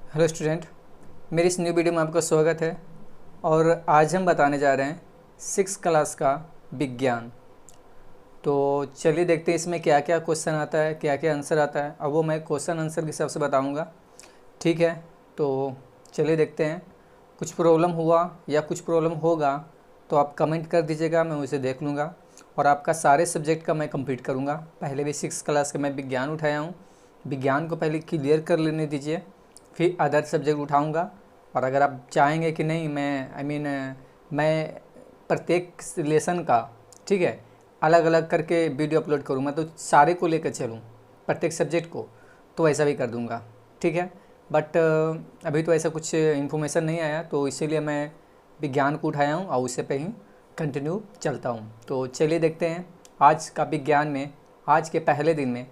Hello student, मेरी इस new video में आपका स्वागत है। और आज हम बताने जा रहे हैं 6 क्लास का विज्ञान। तो चलिए देखते हैं इसमें क्या क्या क्वेश्चन आता है, क्या क्या आंसर आता है। अब वो मैं क्वेश्चन आंसर के हिसाब से बताऊंगा, ठीक है। तो चलिए देखते हैं। कुछ प्रॉब्लम हुआ या कुछ प्रॉब्लम होगा तो आप कमेंट कर दीजिएगा, मैं उसे देख लूँगा और आपका सारे सब्जेक्ट का मैं कंप्लीट करूँगा। पहले भी 6 क्लास का मैं विज्ञान उठाया हूँ, विज्ञान को पहले क्लियर कर लेने दीजिए, फिर अदर सब्जेक्ट उठाऊंगा। और अगर आप चाहेंगे कि नहीं मैं प्रत्येक लेसन का, ठीक है, अलग अलग करके वीडियो अपलोड करूँ, मैं तो सारे को लेकर चलूँ प्रत्येक सब्जेक्ट को, तो ऐसा भी कर दूँगा, ठीक है। बट अभी तो ऐसा कुछ इन्फॉर्मेशन नहीं आया, तो इसीलिए मैं विज्ञान को उठाया हूँ और उससे पे ही कंटिन्यू चलता हूँ। तो चलिए देखते हैं आज का विज्ञान में, आज के पहले दिन में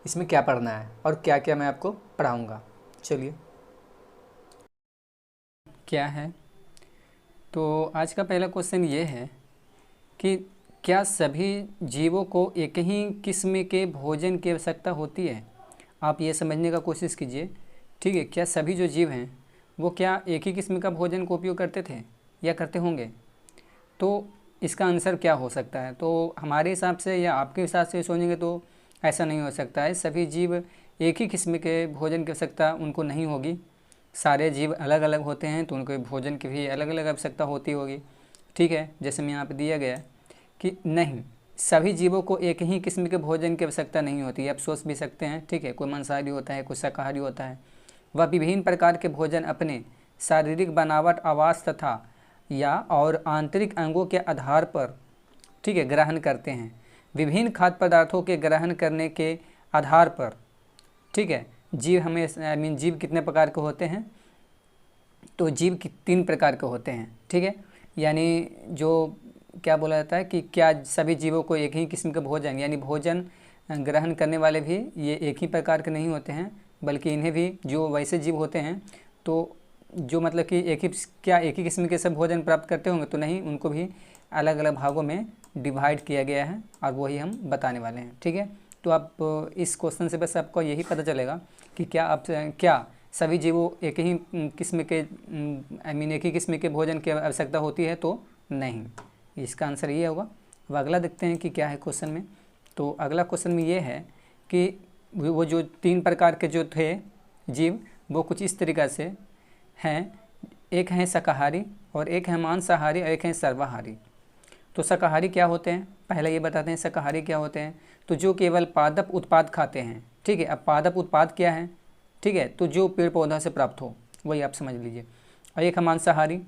इसमें क्या पढ़ना है और क्या क्या मैं आपको पढ़ाऊँगा। चलिए क्या है। तो आज का पहला क्वेश्चन ये है कि क्या सभी जीवों को एक ही किस्म के भोजन की आवश्यकता होती है। आप ये समझने का कोशिश कीजिए, ठीक है। क्या सभी जो जीव हैं वो क्या एक ही किस्म का भोजन का उपयोग करते थे या करते होंगे। तो इसका आंसर क्या हो सकता है। तो हमारे हिसाब से या आपके हिसाब से सोचेंगे तो ऐसा नहीं हो सकता है। सभी जीव एक ही किस्म के भोजन की आवश्यकता उनको नहीं होगी। सारे जीव अलग अलग होते हैं तो उनको भोजन की भी अलग अलग आवश्यकता होती होगी, ठीक है। जैसे में यहाँ पे दिया गया कि नहीं, सभी जीवों को एक ही किस्म के भोजन की आवश्यकता नहीं होती है। आप सोच भी सकते हैं, ठीक है। कोई मांसाहारी होता है, कोई शाकाहारी होता है, वह विभिन्न प्रकार के भोजन अपने शारीरिक बनावट, आवास तथा या और आंतरिक अंगों के आधार पर, ठीक है, ग्रहण करते हैं। विभिन्न खाद्य पदार्थों के ग्रहण करने के आधार पर, ठीक है, जीव हमें जीव कितने प्रकार के होते हैं। तो जीव 3 प्रकार के होते हैं, ठीक है। यानी जो क्या बोला जाता है कि क्या सभी जीवों को एक ही किस्म का भोजन, यानी भोजन ग्रहण करने वाले भी ये एक ही प्रकार के नहीं होते हैं, बल्कि इन्हें भी जो वैसे जीव होते हैं तो जो मतलब कि एक ही किस्म के सब भोजन प्राप्त करते होंगे तो नहीं, उनको भी अलग अलग भागों में डिवाइड किया गया है और वही हम बताने वाले हैं, ठीक है। तो आप इस क्वेश्चन से बस आपको यही पता चलेगा कि क्या सभी जीवों एक ही किस्म के एक ही किस्म के भोजन की आवश्यकता होती है। तो नहीं, इसका आंसर ये होगा। अब अगला देखते हैं कि क्या है क्वेश्चन में। तो अगला क्वेश्चन में ये है कि वो जो 3 प्रकार के जो थे जीव, वो कुछ इस तरीक़ा से हैं। एक है शाकाहारी और एक है मांसाहारी और एक है सर्वाहारी। तो शाकाहारी क्या होते हैं, पहले ये बताते हैं शाकाहारी क्या होते हैं। तो जो केवल पादप उत्पाद खाते हैं, ठीक है। अब पादप उत्पाद क्या है, ठीक है, तो जो पेड़ पौधा से प्राप्त हो वही आप समझ लीजिए। और एक है मांसाहारी,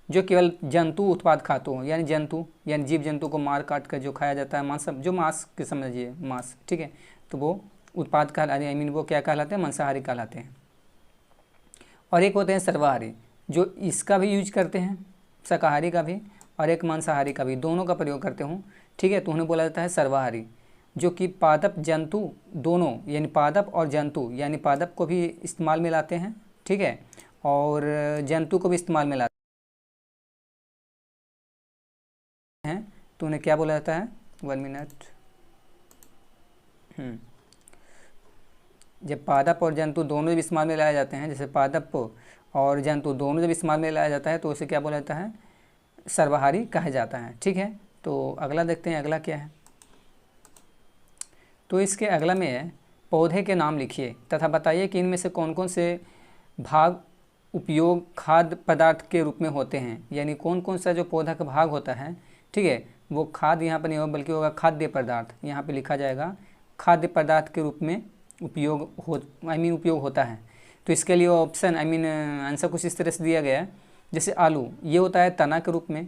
जो केवल जंतु उत्पाद खाते हो, यानी जंतु यानी जीव जंतु को मार काट कर जो खाया जाता है, मांस, जो मांस के समझिए मांस, ठीक है। तो वो उत्पाद कहलाते, वो क्या कहलाते हैं, मांसाहारी कहलाते हैं। और एक होते हैं सर्वाहारी, जो इसका भी यूज करते हैं, शाकाहारी का भी और एक मांसाहारी का भी, दोनों का प्रयोग करते हूँ, ठीक है। तो उन्हें बोला जाता है सर्वाहारी, जो कि पादप जंतु दोनों, यानी पादप और जंतु, यानी पादप को भी इस्तेमाल में लाते हैं, ठीक है, और जंतु को भी इस्तेमाल में लाते हैं। तो उन्हें क्या बोला जाता है, 1 मिनट। जब पादप और जंतु दोनों जब इस्तेमाल में लाए जाते हैं, जैसे पादप और जंतु दोनों जब इस्तेमाल में लाया जाता है तो उसे क्या बोला जाता है, सर्वाहारी कहा जाता है, ठीक है। तो अगला देखते हैं, अगला क्या है। तो इसके अगला में है, पौधे के नाम लिखिए तथा बताइए कि इनमें से कौन कौन से भाग उपयोग खाद्य पदार्थ के रूप में होते हैं। यानी कौन कौन सा जो पौधा का भाग होता है, ठीक है, वो खाद्य यहाँ पर नहीं होगा बल्कि होगा खाद्य पदार्थ। यहाँ पे लिखा जाएगा खाद्य पदार्थ के रूप में उपयोग होता है। तो इसके लिए ऑप्शन आंसर कुछ इस तरह से दिया गया है। जैसे आलू, ये होता है तना के रूप में।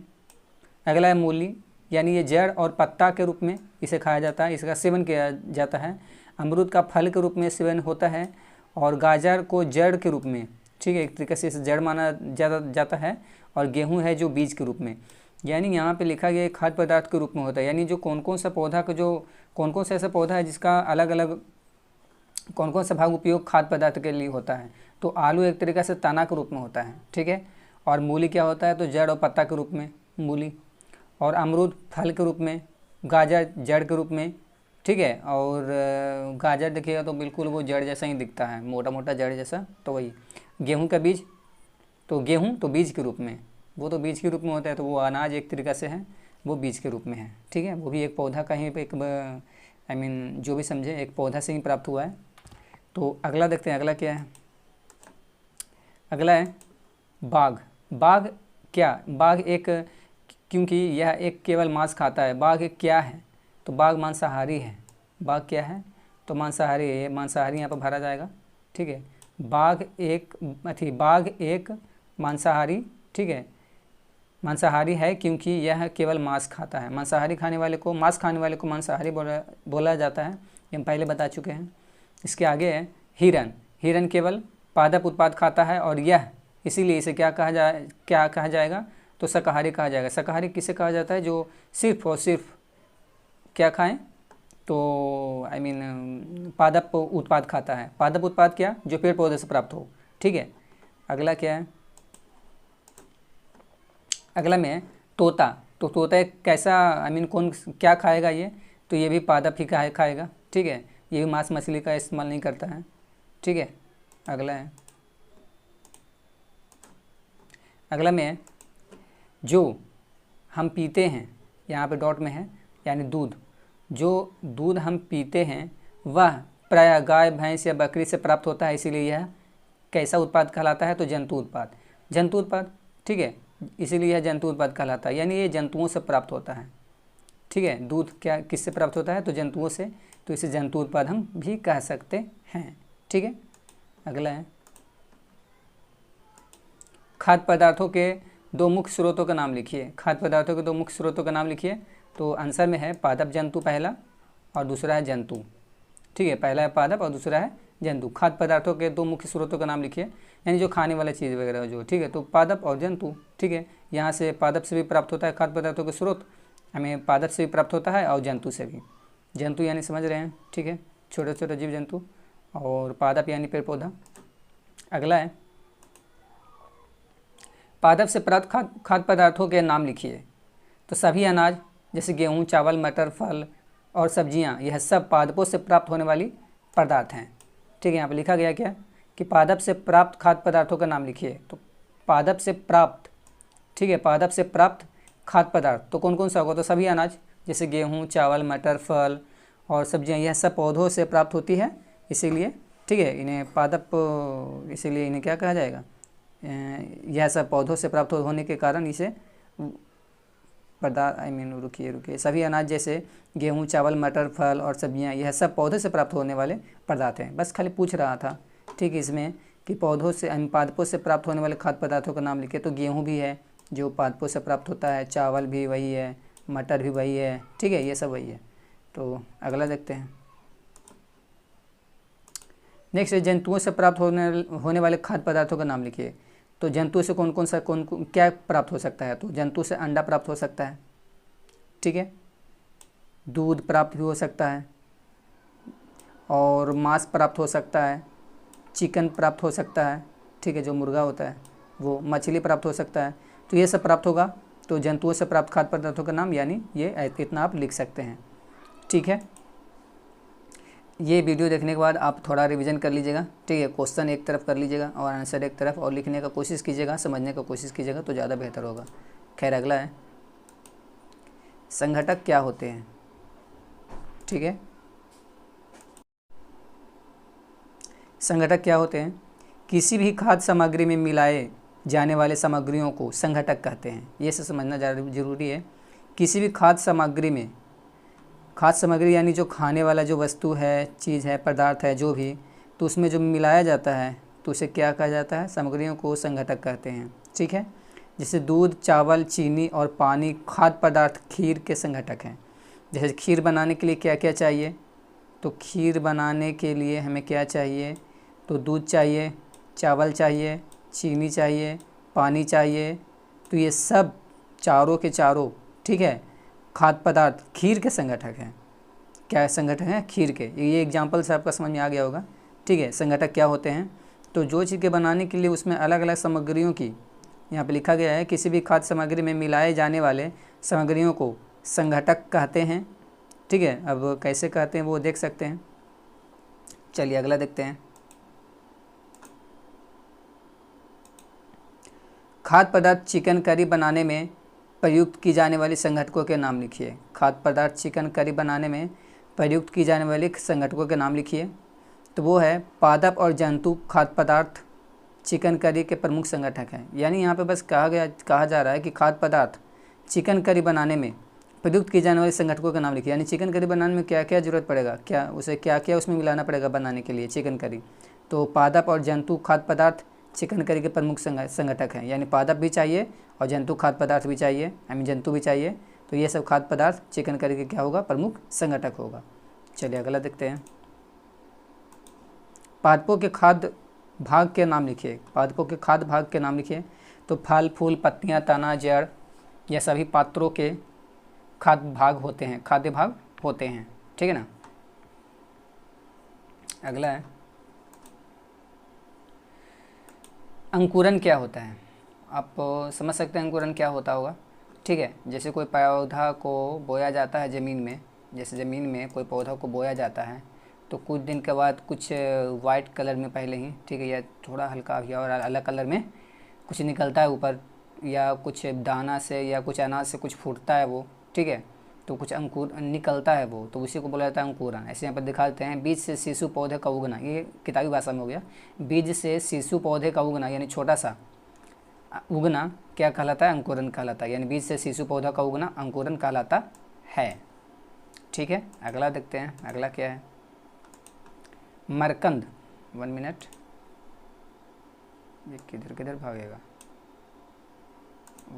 अगला है मूली, यानी ये जड़ और पत्ता के रूप में इसे खाया जाता है, इसका सेवन किया जाता है। अमरूद का फल के रूप में सेवन होता है और गाजर को जड़ के रूप में, ठीक है, एक तरीके से इसे जड़ माना जाता है। और गेहूं है जो बीज के रूप में। यानी यहाँ पे लिखा गया खाद्य पदार्थ के रूप में होता है। यानी जो कौन कौन सा पौधा का जो कौन कौन सा ऐसा पौधा है जिसका अलग अलग कौन कौन सा भाग उपयोग खाद्य पदार्थ के लिए होता है। तो आलू एक तरीके से तना के रूप में होता है, ठीक है। और मूली क्या होता है, तो जड़ और पत्ता के रूप में मूली। और अमरूद फल के रूप में, गाजर जड़ के रूप में, ठीक है। और गाजर देखिएगा तो बिल्कुल वो जड़ जैसा ही दिखता है, मोटा मोटा जड़ जैसा, तो वही। गेहूँ का बीज, तो गेहूँ तो बीज के रूप में, वो तो बीज के रूप में होता है, तो वो अनाज एक तरीक़ा से है, वो बीज के रूप में है, ठीक है। वो भी एक पौधा का ही एक जो भी समझे एक पौधा से ही प्राप्त हुआ है। तो अगला देखते हैं, अगला क्या है। अगला है बाघ। बाघ क्या, बाघ एक, क्योंकि यह एक केवल मांस खाता है, बाघ एक क्या है, तो बाघ मांसाहारी है। बाघ क्या है, तो मांसाहारी है, मांसाहारी यहाँ पर भरा जाएगा, ठीक है। बाघ एक मांसाहारी, ठीक है, मांसाहारी है क्योंकि यह केवल मांस खाता है। मांसाहारी खाने वाले को, मांस खाने वाले को मांसाहारी बोला जाता है, ये हम पहले बता चुके हैं। इसके आगे है हिरन। हिरन केवल पादप उत्पाद खाता है और यह, इसीलिए इसे क्या कहा जाएगा, तो शाकाहारी कहा जाएगा। शाकाहारी किसे कहा जाता है, जो सिर्फ और सिर्फ क्या खाएं, तो पादप उत्पाद खाता है। पादप उत्पाद क्या, जो पेड़ पौधे से प्राप्त हो, ठीक है। अगला क्या है, अगला में है तोता। तो तोता एक कैसा, कौन क्या खाएगा ये, तो ये भी पादप ही खाएगा, ठीक है। ये भी मांस मछली का इस्तेमाल नहीं करता है, ठीक है। अगला है, अगला में है जो हम पीते हैं, यहाँ पे डॉट में है, यानी दूध। जो दूध हम पीते हैं वह प्रायः गाय, भैंस या बकरी से प्राप्त होता है, इसीलिए यह कैसा उत्पाद कहलाता है, तो जंतु उत्पाद। जंतु उत्पाद, ठीक है, इसीलिए यह जंतु उत्पाद कहलाता है, यानी ये जंतुओं से प्राप्त होता है, ठीक है। दूध क्या किससे प्राप्त होता है, तो जंतुओं से, तो इसे जंतु उत्पाद हम भी कह सकते हैं, ठीक है। अगला है खाद्य पदार्थों के दो मुख्य स्रोतों का नाम लिखिए। खाद्य पदार्थों के दो मुख्य स्रोतों का नाम लिखिए, तो आंसर में है पादप जंतु पहला और दूसरा है जंतु, ठीक है। पहला है पादप और दूसरा है जंतु। खाद्य पदार्थों के दो मुख्य स्रोतों का नाम लिखिए, यानी जो खाने वाला चीज़ वगैरह जो, ठीक है, तो पादप और जंतु, ठीक है। यहाँ से पादप से भी प्राप्त होता है खाद्य पदार्थों के स्रोत, हमें पादप से भी प्राप्त होता है और जंतु से भी। जंतु यानी समझ रहे हैं, ठीक है, छोटे छोटे जीव जंतु, और पादप यानी पेड़ पौधा। अगला है पादप से प्राप्त खाद्य पदार्थों के नाम लिखिए। तो सभी अनाज जैसे गेहूँ, चावल, मटर, फल और सब्जियां, यह सब पादपों से प्राप्त होने वाली पदार्थ हैं, ठीक है। यहाँ पर लिखा गया क्या कि पादप से प्राप्त खाद्य पदार्थों का नाम लिखिए। तो पादप से प्राप्त, ठीक है, पादप से प्राप्त खाद्य पदार्थ तो कौन कौन सा होगा, तो सभी अनाज जैसे गेहूँ, चावल, मटर, फल और सब्जियां, यह सब पौधों से प्राप्त होती है, इसीलिए, ठीक है, इन्हें पादप, इसीलिए इन्हें क्या कहा जाएगा, यह सब पौधों से प्राप्त होने के कारण इसे पदार्थ, रुकिए, सभी अनाज जैसे गेहूँ, चावल, मटर, फल और सब्जियां, यह सब पौधे से प्राप्त होने वाले पदार्थ हैं। बस खाली पूछ रहा था, ठीक है, इसमें कि पौधों से, पादपों से प्राप्त होने वाले खाद्य पदार्थों का नाम लिखे। तो गेहूँ भी है जो पादपों से प्राप्त होता है, चावल भी वही है, मटर भी वही है, ठीक है, ये सब वही है। तो अगला देखते हैं। नेक्स्ट है जंतुओं से प्राप्त होने वाले खाद्य पदार्थों का नाम लिखिए। तो जंतु से कौन कौन क्या प्राप्त हो सकता है, तो जंतु से अंडा प्राप्त हो सकता है, ठीक है, दूध प्राप्त भी हो सकता है, और मांस प्राप्त हो सकता है, चिकन प्राप्त हो सकता है, ठीक है, जो मुर्गा होता है वो, मछली प्राप्त हो सकता है। तो ये सब प्राप्त होगा, तो जंतुओं से प्राप्त खाद्य पदार्थों का नाम, यानी ये इतना आप लिख सकते हैं, ठीक है। ये वीडियो देखने के बाद आप थोड़ा रिवीजन कर लीजिएगा, ठीक है, क्वेश्चन एक तरफ कर लीजिएगा और आंसर एक तरफ, और लिखने का कोशिश कीजिएगा, समझने का कोशिश कीजिएगा, तो ज़्यादा बेहतर होगा। खैर अगला है संघटक क्या होते हैं, ठीक है। संघटक क्या होते हैं, किसी भी खाद्य सामग्री में मिलाए जाने वाले सामग्रियों को संघटक कहते हैं। ये सब समझना जरूरी है। किसी भी खाद्य सामग्री में, खाद्य सामग्री यानी जो खाने वाला जो वस्तु है, चीज़ है, पदार्थ है, जो भी, तो उसमें जो मिलाया जाता है तो उसे क्या कहा जाता है, सामग्रियों को संघटक कहते हैं, ठीक है। जैसे दूध, चावल, चीनी और पानी खाद्य पदार्थ खीर के संघटक हैं। जैसे खीर बनाने के लिए क्या क्या चाहिए, तो खीर बनाने के लिए हमें क्या चाहिए, तो दूध चाहिए, चावल चाहिए, चीनी चाहिए, पानी चाहिए। तो ये सब चारों के चारों, ठीक है, खाद्य पदार्थ खीर के संघटक हैं। क्या संघटक हैं, खीर के। ये एग्जाम्पल से आपका समझ में आ गया होगा, ठीक है। संघटक क्या होते हैं, तो जो चीज़ के बनाने के लिए उसमें अलग अलग सामग्रियों की, यहाँ पे लिखा गया है, किसी भी खाद्य सामग्री में मिलाए जाने वाले सामग्रियों को संघटक कहते हैं, ठीक है। अब कैसे कहते हैं वो देख सकते हैं। चलिए अगला देखते हैं। खाद्य पदार्थ चिकन करी बनाने में प्रयुक्त की जाने वाली संघटकों के नाम लिखिए। खाद्य पदार्थ चिकन करी बनाने में प्रयुक्त की जाने वाली संघटकों के नाम लिखिए। तो वो है पादप और जंतु खाद्य पदार्थ चिकन करी के प्रमुख संगठक हैं। यानी यहाँ पे बस कहा जा रहा है कि खाद्य पदार्थ चिकन करी बनाने में प्रयुक्त की जाने वाले संगठकों का नाम लिखिए। यानी चिकन करी बनाने में क्या क्या ज़रूरत पड़ेगा, क्या क्या उसमें मिलाना पड़ेगा बनाने के लिए चिकन करी। तो पादप और जंतु खाद्य पदार्थ चिकन करी के प्रमुख संगठक हैं। यानी पादप भी चाहिए और जंतु खाद्य पदार्थ भी चाहिए, जंतु भी चाहिए। तो ये सब खाद्य पदार्थ चिकन करी के क्या होगा, प्रमुख संगठक होगा। चलिए अगला देखते हैं। पादपों के खाद्य भाग के नाम लिखिए। पादपों के खाद्य भाग के नाम लिखिए। तो फल, फूल, पत्तियां, तना, जड़, यह सभी पात्रों के खाद्य भाग होते हैं, खाद्य भाग होते हैं। ठीक है ना। अगला है अंकुरन क्या होता है। आप समझ सकते हैं अंकुरन क्या होता होगा। ठीक है, जैसे कोई पौधा को बोया जाता है ज़मीन में, जैसे ज़मीन में कोई पौधा को बोया जाता है तो कुछ दिन के बाद कुछ वाइट कलर में पहले ही, ठीक है, या थोड़ा हल्का या और अलग कलर में कुछ निकलता है ऊपर, या कुछ दाना से या कुछ अनाज से कुछ फूटता है वो, ठीक है, तो कुछ अंकुर निकलता है वो, तो उसी को बोला जाता है अंकुरन। ऐसे यहाँ पर दिखा देते हैं, बीज से शिशु पौधे का उगना, ये किताबी भाषा में हो गया। बीज से शिशु पौधे का उगना यानी छोटा सा उगना क्या कहलाता है, अंकुरन कहलाता है। यानी बीज से शिशु पौधा का उगना अंकुरन कहलाता है। ठीक है, अगला देखते हैं। अगला क्या है, मरकंद। 1 मिनट, ये किधर किधर भागेगा।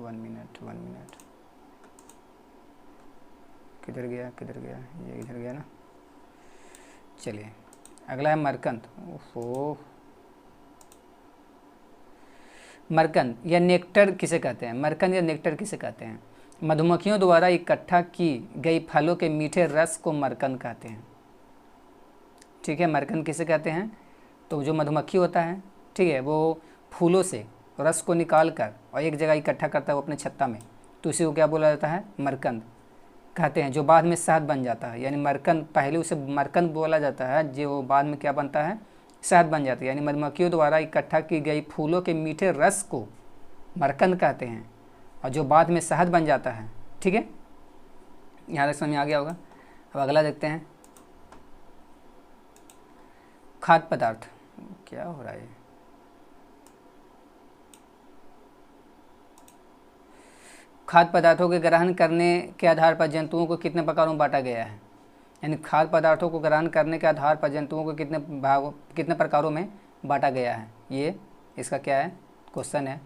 1 मिनट किधर गया, ये इधर गया ना। चलिए अगला है मरकंद। ओहो, मरकंद या नेक्टर किसे कहते हैं। मरकंद या नेक्टर किसे कहते हैं। मधुमक्खियों द्वारा इकट्ठा की गई फलों के मीठे रस को मरकंद कहते हैं। ठीक है, मरकंद किसे कहते हैं, तो जो मधुमक्खी होता है, ठीक है, वो फूलों से रस को निकाल कर और एक जगह इकट्ठा करता है वो अपने छत्ता में, तो उसी को क्या बोला जाता है, मरकंद कहते हैं, जो बाद में शहद बन जाता है। यानी मरकंद, पहले उसे मरकंद बोला जाता है, जो बाद में क्या बनता है, शहद बन जाती है। यानी मधुमक्खियों द्वारा इकट्ठा की गई फूलों के मीठे रस को मरकंद कहते हैं, और जो बाद में शहद बन जाता है। ठीक है, यहाँ तक समझ में आ गया होगा। अब अगला देखते हैं, खाद्य पदार्थ। क्या हो रहा है, खाद्य पदार्थों के ग्रहण करने के आधार पर जंतुओं को कितने प्रकारों में बांटा गया है। यानी खाद्य पदार्थों को ग्रहण करने के आधार पर जंतुओं को कितने प्रकारों में बांटा गया है, ये इसका क्या है, क्वेश्चन है।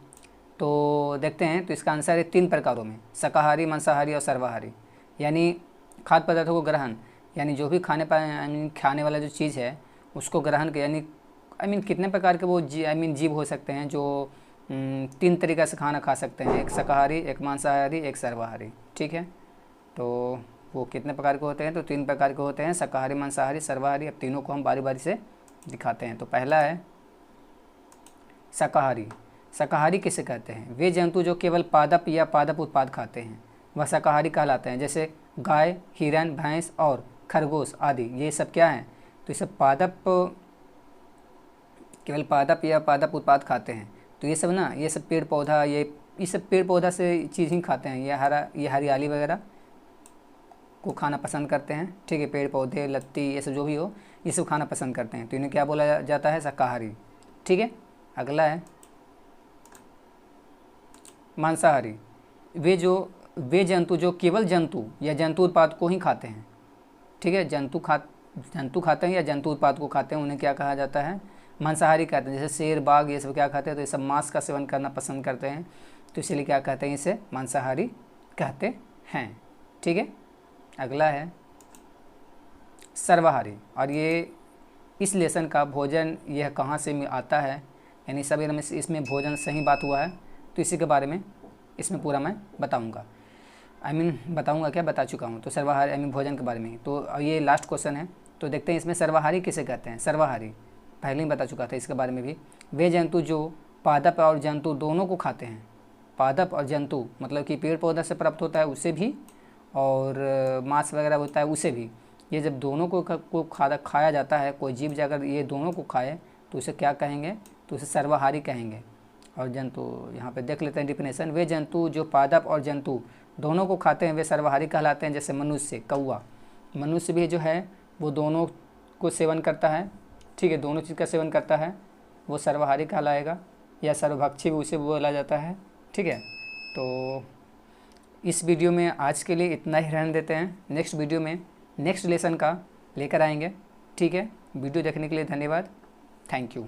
तो देखते हैं, तो इसका आंसर है 3 प्रकारों में, शाकाहारी, मांसाहारी और सर्वाहारी। यानी खाद्य पदार्थों को ग्रहण, यानी जो भी खाने वाला जो चीज़ है उसको ग्रहण के, यानी कितने प्रकार के वो जीव हो सकते हैं जो 3 तरीक़ा से खाना खा सकते हैं, एक शाकाहारी, एक मांसाहारी, एक सर्वाहारी। ठीक है, तो वो कितने प्रकार के होते हैं, तो 3 प्रकार के होते हैं, शाकाहारी, मांसाहारी, सर्वाहारी। अब तीनों को हम बारी बारी से दिखाते हैं। तो पहला है शाकाहारी। शाकाहारी किसे कहते हैं, वे जंतु जो केवल पादप या पादप उत्पाद खाते हैं वह शाकाहारी कहलाते हैं। जैसे गाय, हिरन, भैंस और खरगोश आदि, ये सब क्या हैं, तो ये सब केवल पादप या पादप उत्पाद खाते हैं। तो ये सब ना, ये सब पेड़ पौधा, ये सब पेड़ पौधा से चीज़ ही खाते हैं। ये हरियाली वगैरह को खाना पसंद करते हैं। ठीक है, पेड़ पौधे, लत्ती, ये सब जो भी हो, ये सब खाना पसंद करते हैं। तो इन्हें क्या बोला जाता है, शाकाहारी। ठीक है, अगला है मांसाहारी। वे जंतु जो केवल जंतु या जंतु उत्पाद को ही खाते हैं। ठीक है, जंतु खाते हैं या जंतु उत्पाद को खाते हैं, उन्हें क्या कहा जाता है, मांसाहारी कहते हैं। जैसे शेर, बाघ, ये सब क्या खाते हैं, तो ये सब मांस का सेवन करना पसंद करते हैं, तो इसलिए क्या कहते हैं, इसे मांसाहारी कहते हैं। ठीक है, अगला है सर्वाहारी। और ये इस लेसन का भोजन यह कहाँ से आता है, यानी सभी इसमें भोजन सही बात हुआ है, तो इसी के बारे में इसमें पूरा मैं बताऊँगा। बताऊँगा क्या, बता चुका हूँ। तो सर्वाहारी भोजन के बारे में। तो ये लास्ट क्वेश्चन है, तो देखते हैं इसमें सर्वाहारी किसे कहते हैं। सर्वाहारी पहले ही बता चुका था, इसके बारे में भी। वे जंतु जो पादप और जंतु दोनों को खाते हैं। पादप और जंतु मतलब कि पेड़ पौधा से प्राप्त होता है उसे भी, और मांस वगैरह होता है उसे भी। ये जब दोनों को खाया जाता है, कोई जीव अगर ये दोनों को खाए तो उसे क्या कहेंगे, तो उसे सर्वाहारी कहेंगे। और जंतु, यहाँ पे देख लेते हैं डिफिनेशन। वे जंतु जो पादप और जंतु दोनों को खाते हैं वे सर्वाहारी कहलाते हैं। जैसे मनुष्य, कौवा, मनुष्य भी जो है वो दोनों को सेवन करता है, ठीक है, दोनों चीज़ का सेवन करता है, वो सर्वाहारी कहलाएगा, या सर्वभक्षी भी उसे बोला जाता है, ठीक है। तो इस वीडियो में आज के लिए इतना ही रहने देते हैं। नेक्स्ट वीडियो में नेक्स्ट लेसन का लेकर आएंगे, ठीक है। वीडियो देखने के लिए धन्यवाद, थैंक यू।